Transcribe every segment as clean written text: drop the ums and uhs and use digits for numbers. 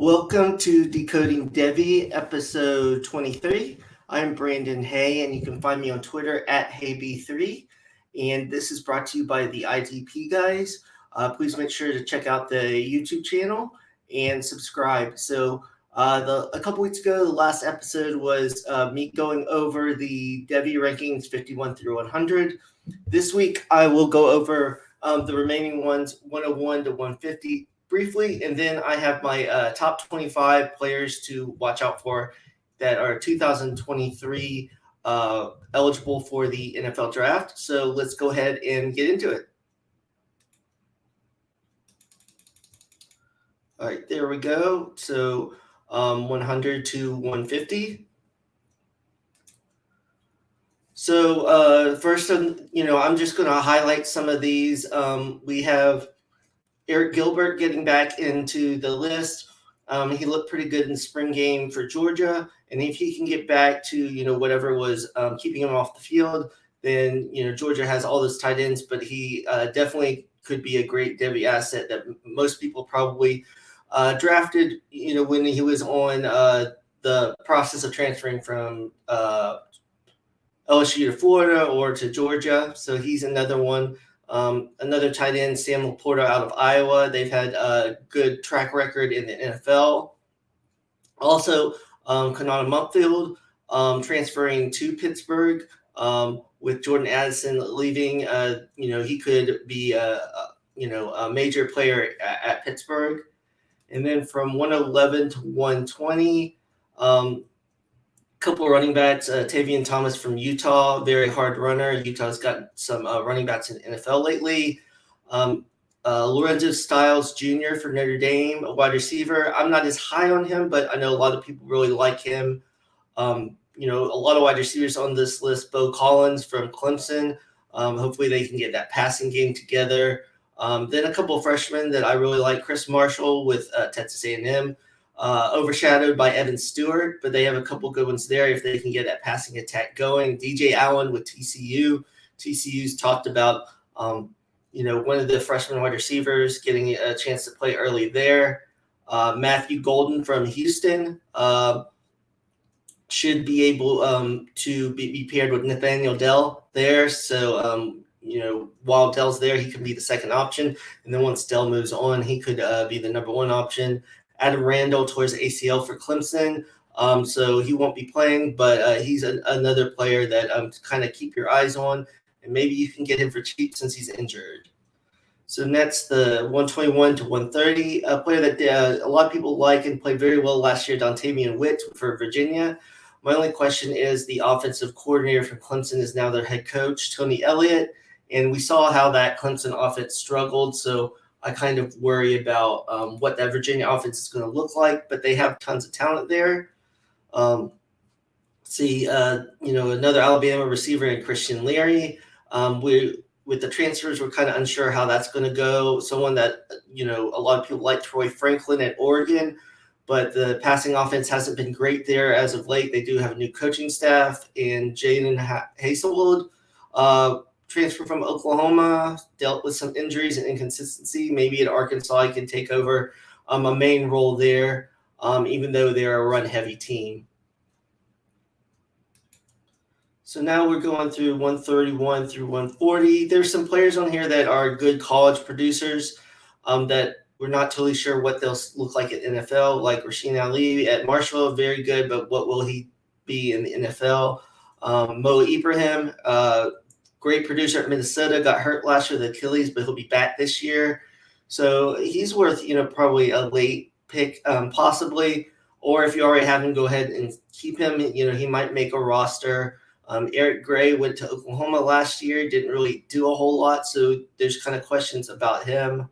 Welcome to Decoding Devy, episode 23. I'm Brandon Haye, and you can find me on Twitter at HayB3. And this is brought to you by the IDP Guys. Please make sure to check out the YouTube channel and subscribe. So, a couple weeks ago, the last episode was me going over the Devy Rankings 51 through 100. This week, I will go over the remaining ones, 101 to 150. Briefly, and then I have my top 25 players to watch out for that are 2023 eligible for the NFL draft. So let's go ahead and get into it. All right, there we go. So 100 to 150. So first, I'm just going to highlight some of these. We have Eric Gilbert getting back into the list. He looked pretty good in the spring game for Georgia. And if he can get back to, whatever was keeping him off the field, then, Georgia has all those tight ends, but he definitely could be a great Devy asset that most people probably drafted, when he was on the process of transferring from LSU to Florida or to Georgia. So he's another one. Another tight end, Sam Laporta out of Iowa. They've had a good track record in the NFL. Also, Kanata Mumpfield transferring to Pittsburgh with Jordan Addison leaving. He could be a major player at Pittsburgh. And then from 111 to 120, couple of running backs, Tavian Thomas from Utah, very hard runner. Utah's got some running backs in the NFL lately. Lorenzo Styles Jr. for Notre Dame, a wide receiver. I'm not as high on him, but I know a lot of people really like him. A lot of wide receivers on this list. Bo Collins from Clemson. Hopefully they can get that passing game together. Then a couple of freshmen that I really like. Chris Marshall with Texas A&M. Overshadowed by Evan Stewart, but they have a couple good ones there if they can get that passing attack going. DJ Allen with TCU. TCU's talked about, one of the freshman wide receivers getting a chance to play early there. Matthew Golden from Houston should be able to be paired with Nathaniel Dell there. So, while Dell's there, he can be the second option. And then once Dell moves on, he could be the number one option. Adam Randall towards ACL for Clemson, so he won't be playing, but he's another player that kind of keep your eyes on, and maybe you can get him for cheap since he's injured. So next, the 121 to 130, a player that a lot of people like and played very well last year, Dontavian Witt for Virginia. My only question is the offensive coordinator from Clemson is now their head coach, Tony Elliott, and we saw how that Clemson offense struggled, so I kind of worry about what that Virginia offense is going to look like, but they have tons of talent there. Another Alabama receiver in Christian Leary. With the transfers, we're kind of unsure how that's going to go. Someone that, a lot of people like, Troy Franklin at Oregon, but the passing offense hasn't been great there as of late. They do have a new coaching staff, and Jaden Haselwood, transfer from Oklahoma, dealt with some injuries and inconsistency. Maybe at Arkansas, he can take over a main role there, even though they're a run-heavy team. So now we're going through 131 through 140. There's some players on here that are good college producers that we're not totally sure what they'll look like at NFL, like Rasheen Ali at Marshall, very good, but what will he be in the NFL? Mo Ibrahim, great producer at Minnesota, got hurt last year with Achilles, but he'll be back this year. So he's worth, probably a late pick, possibly. Or if you already have him, go ahead and keep him. He might make a roster. Eric Gray went to Oklahoma last year, didn't really do a whole lot, so there's kind of questions about him.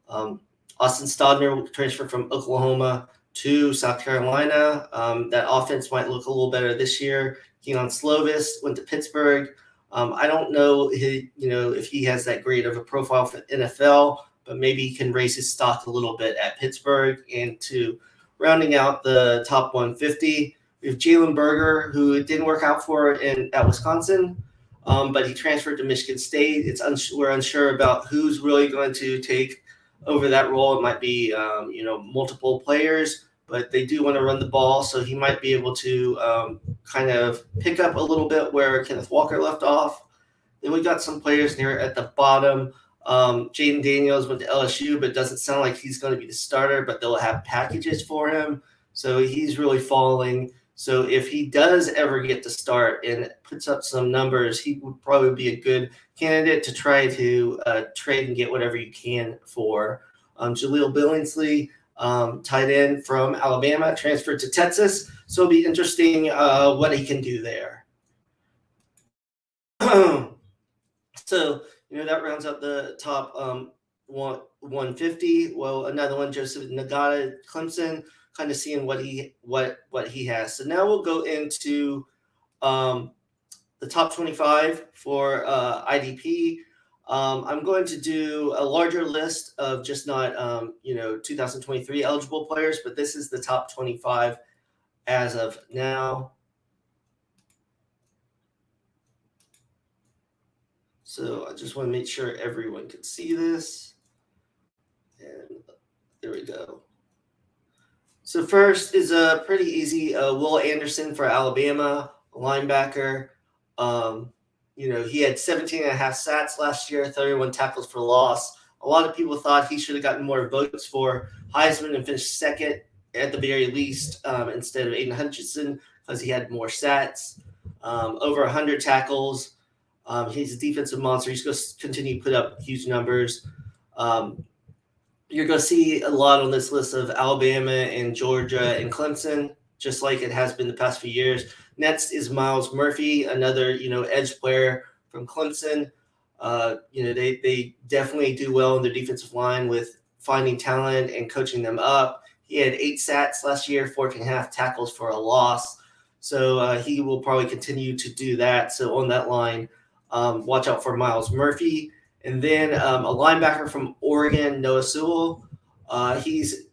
Austin Stodner transferred from Oklahoma to South Carolina. That offense might look a little better this year. Keon Slovis went to Pittsburgh. I don't know, if he has that great of a profile for NFL, but maybe he can raise his stock a little bit at Pittsburgh. And to rounding out the top 150, we have Jalen Berger, who didn't work out for it at Wisconsin, but he transferred to Michigan State. We're unsure about who's really going to take over that role. It might be, multiple players, but they do want to run the ball, so he might be able to kind of pick up a little bit where Kenneth Walker left off. Then we got some players near at the bottom. Jaden Daniels went to LSU, but doesn't sound like he's going to be the starter, but they'll have packages for him. So he's really falling. So if he does ever get to start and puts up some numbers, he would probably be a good candidate to try to trade and get whatever you can for. Jaleel Billingsley, tight end from Alabama, transferred to Texas. So it'll be interesting what he can do there. So, that rounds out the top 150. Well, another one, Joseph Nagata, Clemson, kind of seeing what he has. So now we'll go into the top 25 for IDP. I'm going to do a larger list of just not 2023 eligible players, but this is the top 25 as of now. So I just want to make sure everyone can see this. And there we go. So first is a pretty easy Will Anderson for Alabama, linebacker. He had 17 and a half sacks last year, 31 tackles for loss. A lot of people thought he should have gotten more votes for Heisman and finished second at the very least instead of Aiden Hutchinson because he had more sacks, over 100 tackles. He's a defensive monster. He's going to continue to put up huge numbers. You're going to see a lot on this list of Alabama and Georgia and Clemson, just like it has been the past few years. Next is Miles Murphy, another, edge player from Clemson. They definitely do well in their defensive line with finding talent and coaching them up. He had 8 sacks last year, 14.5 tackles for a loss. So he will probably continue to do that. So on that line, watch out for Miles Murphy. And then a linebacker from Oregon, Noah Sewell. He's,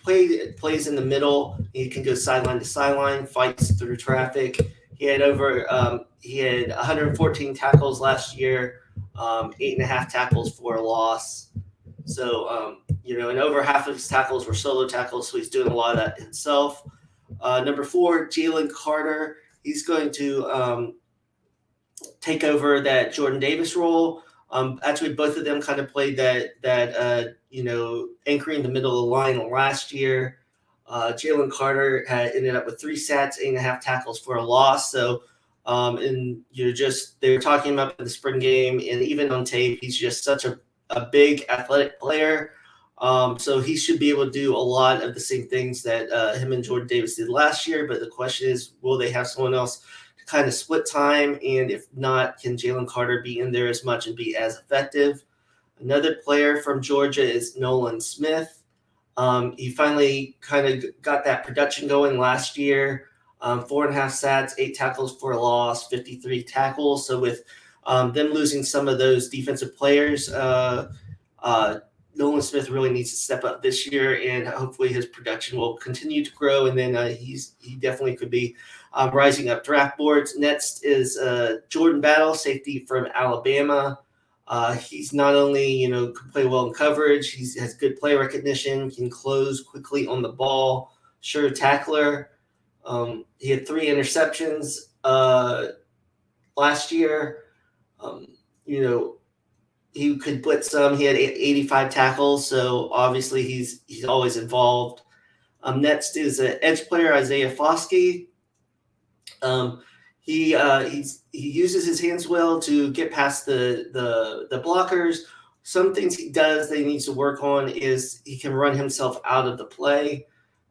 plays in the middle. He can go sideline to sideline, fights through traffic. He had 114 tackles last year, 8.5 tackles for a loss. So, and over half of his tackles were solo tackles, so he's doing a lot of that himself. Number 4, Jalen Carter. He's going to take over that Jordan Davis role. Actually, both of them kind of played that anchoring the middle of the line last year. Jalen Carter had ended up with 3 sacks, 8.5 tackles for a loss. So, they were talking about in the spring game, and even on tape, he's just such a big athletic player. So he should be able to do a lot of the same things that him and Jordan Davis did last year. But the question is, will they have someone else to kind of split time? And if not, can Jalen Carter be in there as much and be as effective? Another player from Georgia is Nolan Smith. He finally kind of got that production going last year. 4.5 sacks, 8 tackles for a loss, 53 tackles. So with them losing some of those defensive players, Nolan Smith really needs to step up this year, and hopefully his production will continue to grow. And then he definitely could be rising up draft boards. Next is Jordan Battle, safety from Alabama. He's not only can play well in coverage, he has good play recognition, can close quickly on the ball, sure tackler. He had 3 interceptions last year. He could blitz some. He had 85 tackles, so obviously he's always involved. Next is an edge player, Isaiah Foskey. He uses his hands well to get past the blockers. Some things he does that he needs to work on is he can run himself out of the play.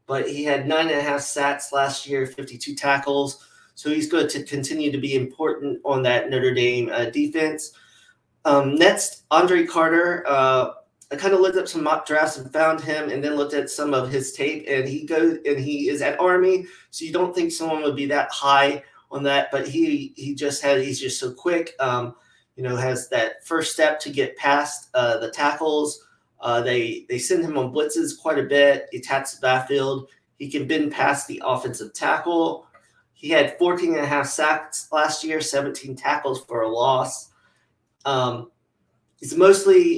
But he had 9.5 sacks last year, 52 tackles. So he's going to continue to be important on that Notre Dame defense. Next, Andre Carter. I kind of looked up some mock drafts and found him, and then looked at some of his tape. And he is at Army, so you don't think someone would be that high on that. But he's just so quick. Has that first step to get past the tackles. They send him on blitzes quite a bit. He attacks the backfield. He can bend past the offensive tackle. He had 14.5 sacks last year, 17 tackles for a loss. He's mostly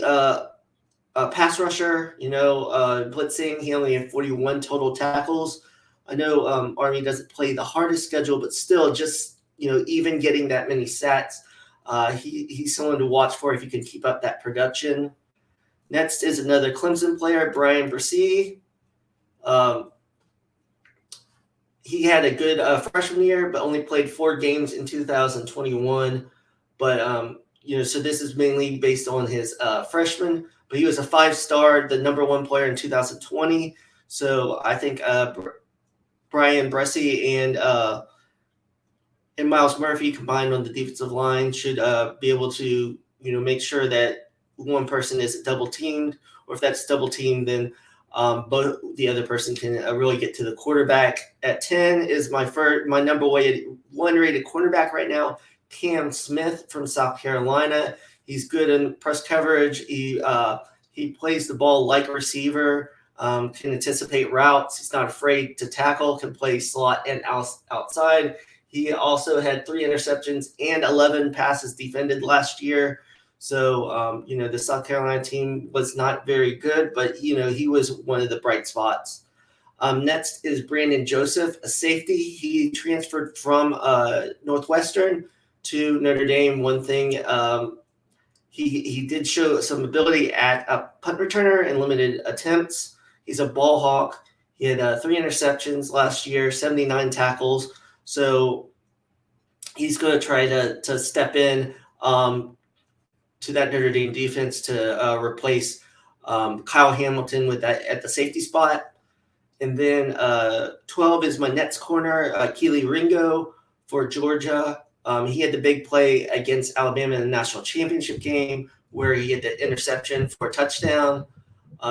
pass rusher, blitzing. He only had 41 total tackles. I know Army doesn't play the hardest schedule, but still, just even getting that many sacks, he's someone to watch for if you can keep up that production. Next is another Clemson player, Brian Bresee. He had a good freshman year, but only played 4 games in 2021. But so this is mainly based on his freshman. But he was a 5-star, the number 1 player in 2020. So I think Brian Bresee and Miles Murphy combined on the defensive line should be able to make sure that one person is double teamed, or if that's double teamed, then both the other person can really get to the quarterback. At 10 is my number 1 rated cornerback right now, Cam Smith from South Carolina. He's good in press coverage. He plays the ball like a receiver, can anticipate routes. He's not afraid to tackle, can play slot and outside. He also had 3 interceptions and 11 passes defended last year. So, the South Carolina team was not very good, but, he was one of the bright spots. Next is Brandon Joseph, a safety. He transferred from Northwestern to Notre Dame. One thing, he did show some ability at a punt returner in limited attempts. He's a ball hawk. He had 3 interceptions last year, 79 tackles. So he's going to try to step in to that Notre Dame defense to replace Kyle Hamilton with that at the safety spot. And then 12 is my next corner, Keely Ringo for Georgia. He had the big play against Alabama in the national championship game where he had the interception for a touchdown.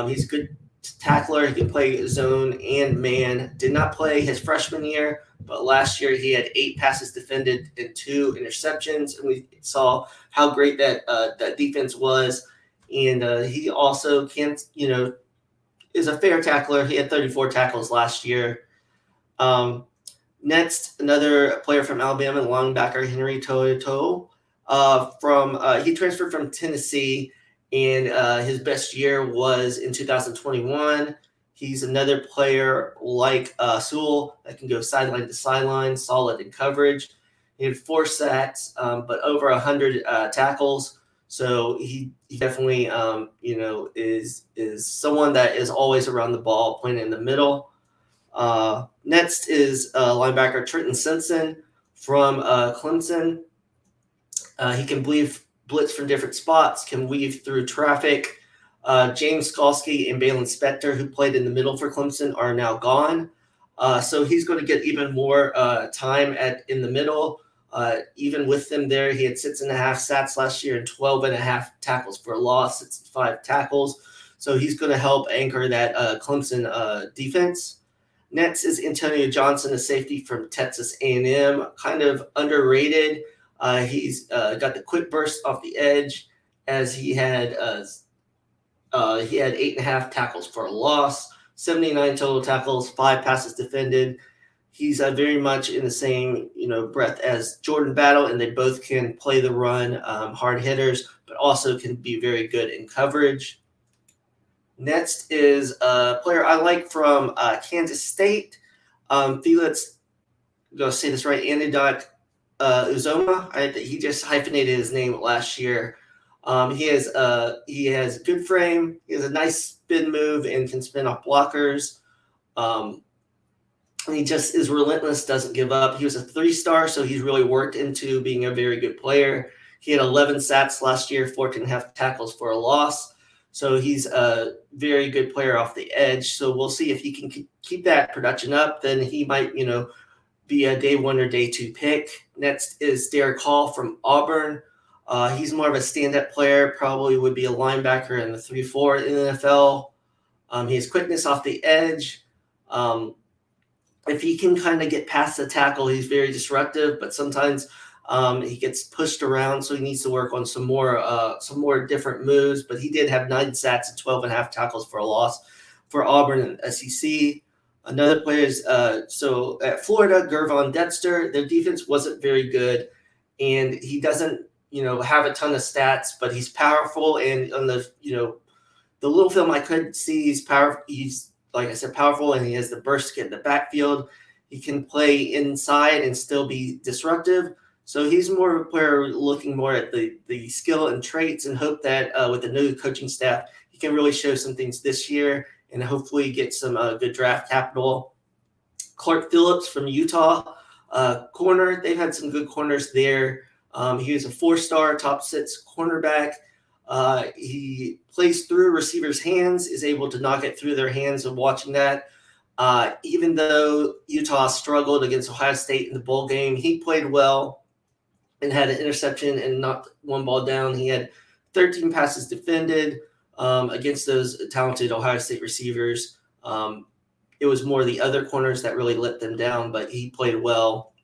He's a good tackler. He can play zone and man. Did not play his freshman year, but last year he had 8 passes defended and 2 interceptions, and we saw how great that defense was. And he also is a fair tackler. He had 34 tackles last year. Next, another player from Alabama, linebacker Henry To'oTo'o. He transferred from Tennessee, and his best year was in 2021. He's another player like Sewell that can go sideline to sideline, solid in coverage. He had 4 sacks, but over 100 tackles. So he definitely, is someone that is always around the ball, playing in the middle. Next is linebacker Trenton Simpson from Clemson. He can blitz from different spots, can weave through traffic. James Skalski and Balin Spector, who played in the middle for Clemson, are now gone. So he's going to get even more time in the middle. Even with them there, he had 6.5 sacks last year and 12.5 tackles for a loss, 65 tackles. So he's going to help anchor that Clemson defense. Next is Antonio Johnson, a safety from Texas A&M, kind of underrated. He's got the quick burst off the edge, as he had 8.5 tackles for a loss, 79 total tackles, 5 passes defended. He's very much in the same breath as Jordan Battle, and they both can play the run, hard hitters, but also can be very good in coverage. Next is a player I like from Kansas State, Felix. I'm going to say this right, Anadot Uzoma. He just hyphenated his name last year. He has good frame. He has a nice spin move and can spin off blockers. He just is relentless, doesn't give up. He was a 3-star, so he's really worked into being a very good player. He had 11 sacks last year, 14.5 tackles for a loss. So he's a very good player off the edge. So we'll see if he can keep that production up. Then he might, be a day 1 or day 2 pick. Next is Derek Hall from Auburn. He's more of a stand-up player, probably would be a linebacker in the 3-4 in the NFL. He has quickness off the edge. If he can kind of get past the tackle, he's very disruptive, but sometimes he gets pushed around, so he needs to work on some more different moves. But he did have 9 sacks and 12.5 tackles for a loss for Auburn and SEC. Another player is so at Florida, Gervon Dexter. Their defense wasn't very good, and he doesn't have a ton of stats, but he's powerful and on the The little film I could see, he's powerful. He's, like I said, powerful, and he has the burst to get in the backfield. He can play inside and still be disruptive. So he's more of a player looking more at the skill and traits, and hope that with the new coaching staff, he can really show some things this year and hopefully get some good draft capital. Clark Phillips from Utah, corner. They've had some good corners there. He was a 4-star, top 6 cornerback. He plays through receivers' hands, is able to knock it through their hands. And watching that, even though Utah struggled against Ohio State in the bowl game, he played well and had an interception and knocked one ball down. He had 13 passes defended against those talented Ohio State receivers. It was more the other corners that really let them down, but he played well.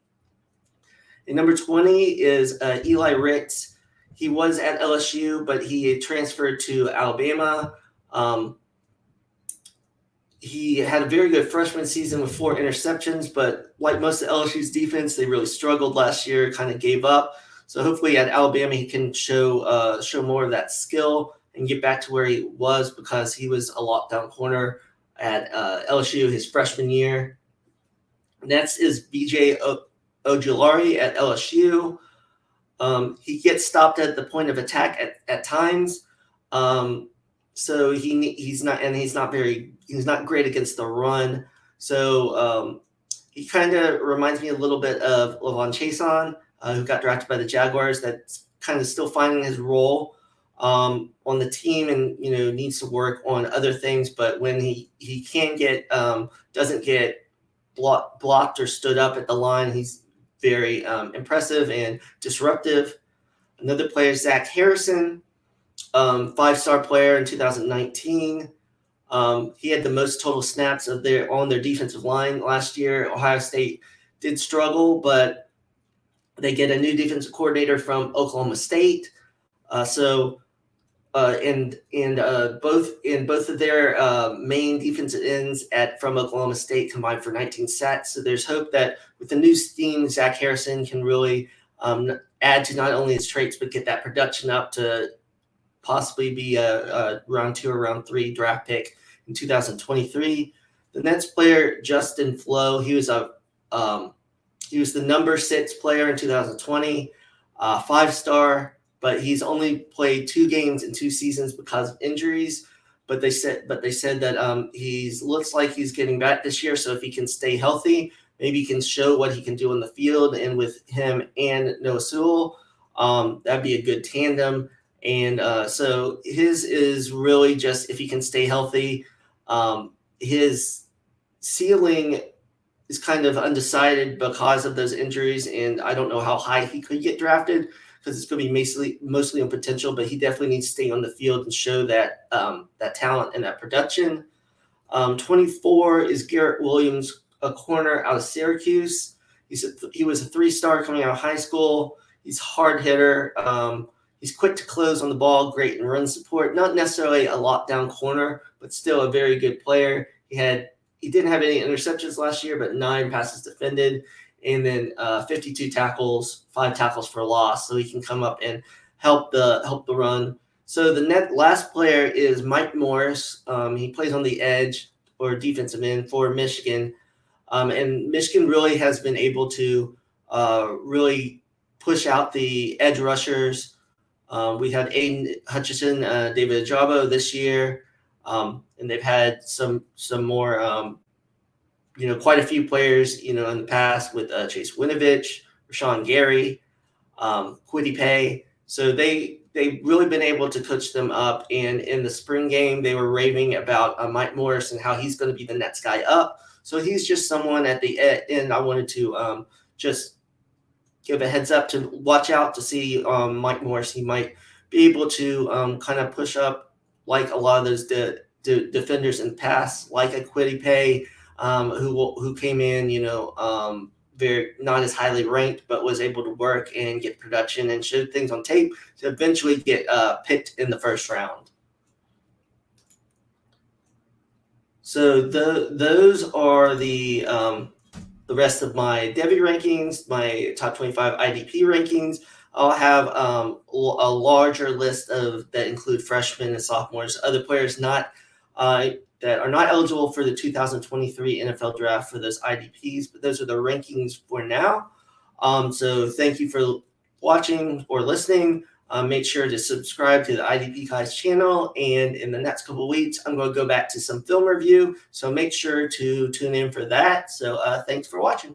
And number 20 is Eli Ricks. He was at LSU, but he transferred to Alabama. He had a very good freshman season with 4 interceptions, but like most of LSU's defense, they really struggled last year, kind of gave up. So hopefully at Alabama, he can show more of that skill and get back to where he was, because he was a lockdown corner at LSU his freshman year. Next is B.J. Ojulari at LSU. He gets stopped at the point of attack at times. So he's not great against the run. So he kind of reminds me a little bit of Lavon Chason, who got drafted by the Jaguars. That's kind of still finding his role on the team, and needs to work on other things. But when he can get doesn't get blocked or stood up at the line, he's very impressive and disruptive. Another player, Zach Harrison, 5-star player in 2019. He had the most total snaps on their defensive line last year. Ohio State did struggle, but they get a new defensive coordinator from Oklahoma State. Both of their main defensive ends from Oklahoma State combined for 19 sacks. So there's hope that with the new scheme, Zach Harrison can really add to not only his traits, but get that production up to possibly be a round 2 or round 3 draft pick in 2023. The next player, Justin Flo, he was the number 6 player in 2020, 5-star. But he's only played 2 games in 2 seasons because of injuries. But they said that he looks like he's getting back this year. So if he can stay healthy, maybe he can show what he can do on the field. And with him and Noah Sewell, that'd be a good tandem. And so his is really just if he can stay healthy. His ceiling is kind of undecided because of those injuries, and I don't know how high he could get drafted, because it's going to be mostly on potential, but he definitely needs to stay on the field and show that that talent and that production. 24 is Garrett Williams, a corner out of Syracuse. He was a 3-star coming out of high school. He's a hard hitter. He's quick to close on the ball, great in run support. Not necessarily a lockdown corner, but still a very good player. He didn't have any interceptions last year, but 9 passes defended. And then 52 tackles, 5 tackles for loss, so he can come up and help the run. So the last player is Mike Morris. He plays on the edge or defensive end for Michigan, and Michigan really has been able to really push out the edge rushers. We had Aiden Hutchinson, David Ajabo this year, and they've had some more. Quite a few players, in the past with Chase Winovich, Rashawn Gary, Kwity Paye. So they've really been able to coach them up. And in the spring game, they were raving about Mike Morris and how he's going to be the next guy up. So he's just someone at the end I wanted to just give a heads up to watch out to see Mike Morris. He might be able to kind of push up like a lot of those defenders in the past, like a Kwity Paye, who came in, very not as highly ranked, but was able to work and get production and showed things on tape to eventually get picked in the first round. So those are the rest of my Devy rankings, my top 25 IDP rankings. I'll have a larger list of that include freshmen and sophomores, other players not that are not eligible for the 2023 NFL draft for those IDPs, but those are the rankings for now. So thank you for watching or listening. Make sure to subscribe to the IDP Guys channel. And in the next couple of weeks, I'm going to go back to some film review. So make sure to tune in for that. So thanks for watching.